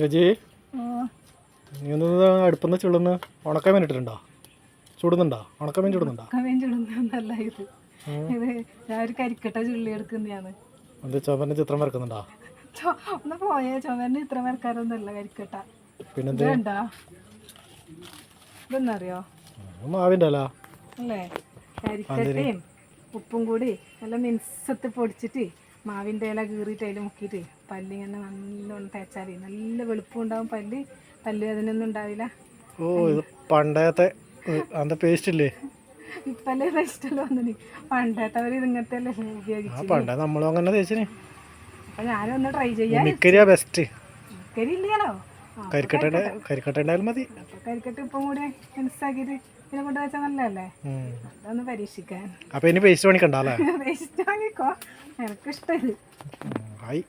രജി നീ ഒന്ന് അടുപ്പെന്ന് ചുള്ളുന്ന ഉണക്കമീൻ ഇട്ടിട്ടുണ്ടോ? ചുടുന്നുണ്ടോ? ഉണക്കമീൻ ചുടുന്നുണ്ടോ? ചുടുന്നല്ല ഇത് ഇത് ഞാൻ ഒരു കരിക്കട്ട ചുള്ളി എടുക്കുന്നതാണ്. അത് ചുമരിന് ചിത്രം വരക്കുന്നുണ്ടോ? ഒന്ന് പോയേ, ചുമരിന് ചിത്രം വരക്കാറൊന്നുമല്ല കരിക്കട്ട. പിന്നെന്താ ഇതെന്നറിയോ? മാവിൻ്റെ അല്ല അല്ലേ? കരിക്കട്ടയും ഉപ്പും കൂടി നല്ല മിനുസത്ത് പൊടിച്ചിട്ട് മാവിൻ്റെ ഇല കീറിയിട്ട് അതിൽ മുക്കിയിട്ട് പല്ലിങ്ങനെ നല്ലോണം തേച്ചാൽ നല്ല വെളുപ്പം ഉണ്ടാവും. പല്ല് അതിനൊന്നും ഉണ്ടാവില്ല. ഓ ഇത് പണ്ടത്തെ അതിൻ്റെ പേസ്റ്റ് ഇല്ലേ? ഇപ്പല്ലേ പേസ്റ്റല്ലോ വന്നിന്. പണ്ടത്തെ അവർ ഇങ്ങനത്തെ അല്ലേ ഉപയോഗിച്ചു. പണ്ടേ നമ്മളും അങ്ങനെ തേച്ചിന്. അപ്പം ഞാനൊന്ന് ട്രൈ ചെയ്യാം. മിക്കരിയാ ബെസ്റ്റ്. മിക്കരി ഇല്ലല്ലോ, കരിക്കട്ട ഉണ്ടായാലും മതി. അപ്പോൾ കരിക്കട്ട് ഉപ്പും കൂടി മിക്സാക്കിയിട്ട് ഇതിനെ കൊണ്ട് വെച്ചാൽ നല്ലതല്ലേ? അതൊന്ന് പരീക്ഷിക്കാൻ. അപ്പം ഇനി പേസ്റ്റ് പണിക്കണ്ടല്ലേ? പേസ്റ്റ് വാങ്ങിക്കോ, എനിക്കിഷ്ടം. ഹായ്.